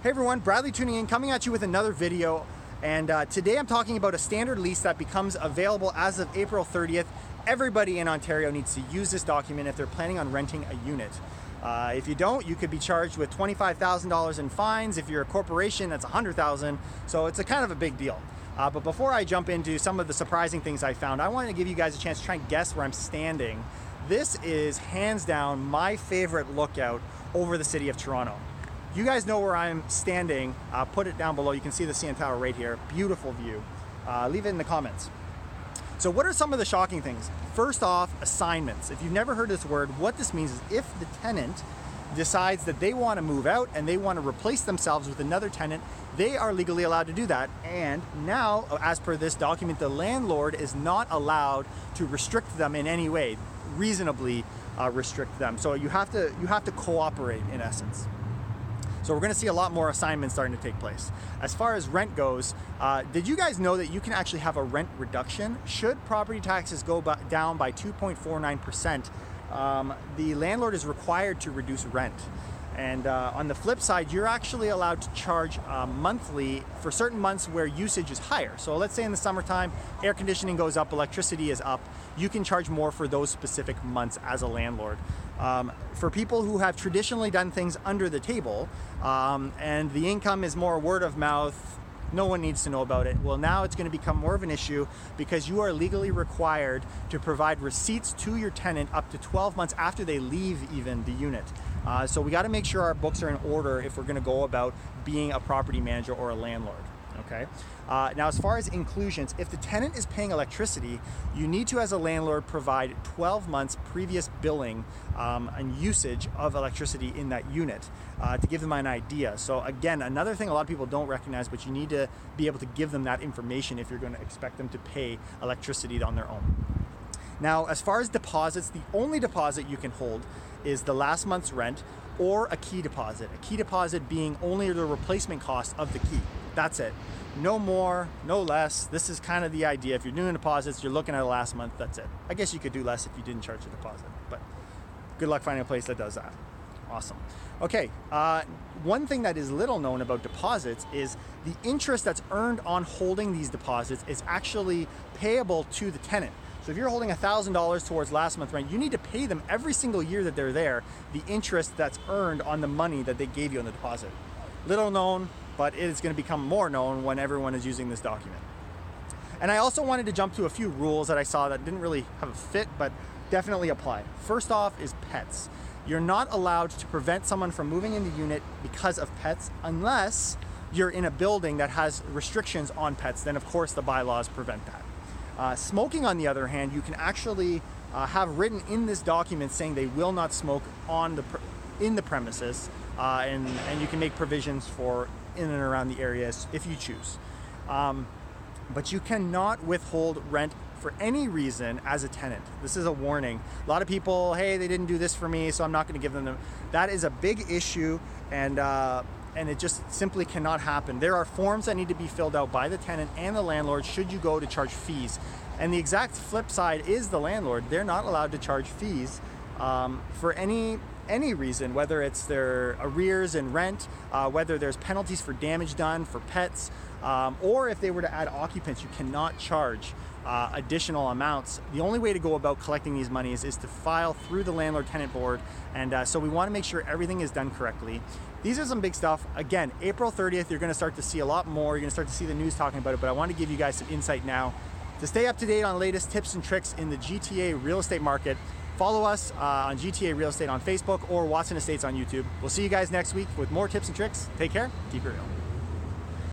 Hey everyone, Bradley tuning in, coming at you with another video. And today I'm talking about a standard lease that becomes available as of April 30th. Everybody in Ontario needs to use this document if they're planning on renting a unit. If you don't, you could be charged with $25,000 in fines. If you're a corporation, that's $100,000. So it's a kind of a big deal. But before I jump into some of the surprising things I found, I want to give you guys a chance to try and guess where I'm standing. This is hands down my favorite lookout over the city of Toronto. You guys know where I'm standing. Put it down below. You can see the CN Tower right here. Beautiful view. Leave it in the comments. So what are some of the shocking things? First off, assignments. If you've never heard this word, what this means is if the tenant decides that they want to move out and they want to replace themselves with another tenant, they are legally allowed to do that. And now, as per this document, the landlord is not allowed to restrict them in any way, reasonably restrict them. So you have to cooperate in essence. So we're going to see a lot more assignments starting to take place. As far as rent goes, did you guys know that you can actually have a rent reduction? Should property taxes go down by 2.49%, the landlord is required to reduce rent. And on the flip side, you're actually allowed to charge monthly for certain months where usage is higher. So let's say in the summertime, air conditioning goes up, electricity is up. You can charge more for those specific months as a landlord. For people who have traditionally done things under the table and the income is more word of mouth, no one needs to know about it. Well, now it's going to become more of an issue because you are legally required to provide receipts to your tenant up to 12 months after they leave even the unit. So we got to make sure our books are in order if we're going to go about being a property manager or a landlord. Okay. Now, as far as inclusions, if the tenant is paying electricity, you need to, as a landlord, provide 12 months previous billing and usage of electricity in that unit to give them an idea. So again, another thing a lot of people don't recognize, but you need to be able to give them that information if you're going to expect them to pay electricity on their own. Now, as far as deposits, the only deposit you can hold is the last month's rent or a key deposit. A key deposit being only the replacement cost of the key. That's it. No more, no less. This is kind of the idea. If you're doing deposits, you're looking at the last month, that's it. I guess you could do less if you didn't charge a deposit, but good luck finding a place that does that. Awesome. Okay, one thing that is little known about deposits is the interest that's earned on holding these deposits is actually payable to the tenant. So if you're holding $1,000 towards last month's rent, you need to pay them every single year that they're there, the interest that's earned on the money that they gave you on the deposit. Little known, but it is going to become more known when everyone is using this document. And I also wanted to jump to a few rules that I saw that didn't really have a fit, but definitely apply. First off is pets. You're not allowed to prevent someone from moving in the unit because of pets unless you're in a building that has restrictions on pets. Then of course the bylaws prevent that. Smoking, on the other hand, you can actually have written in this document saying they will not smoke in the premises, and you can make provisions for in and around the areas if you choose. But you cannot withhold rent for any reason as a tenant. This is a warning. A lot of people, hey, they didn't do this for me, so I'm not going to give them. That is a big issue, and it just simply cannot happen. There are forms that need to be filled out by the tenant and the landlord should you go to charge fees. And the exact flip side is the landlord. They're not allowed to charge fees for any reason, whether it's their arrears in rent, whether there's penalties for damage done for pets, or if they were to add occupants, you cannot charge additional amounts. The only way to go about collecting these monies is to file through the landlord-tenant board, and so we want to make sure everything is done correctly. These are some big stuff. Again, April 30th, you're going to start to see a lot more. You're going to start to see the news talking about it, but I want to give you guys some insight now. To stay up to date on the latest tips and tricks in the GTA real estate market, follow us on GTA Real Estate on Facebook or Watson Estates on YouTube. We'll see you guys next week with more tips and tricks. Take care. Keep it real.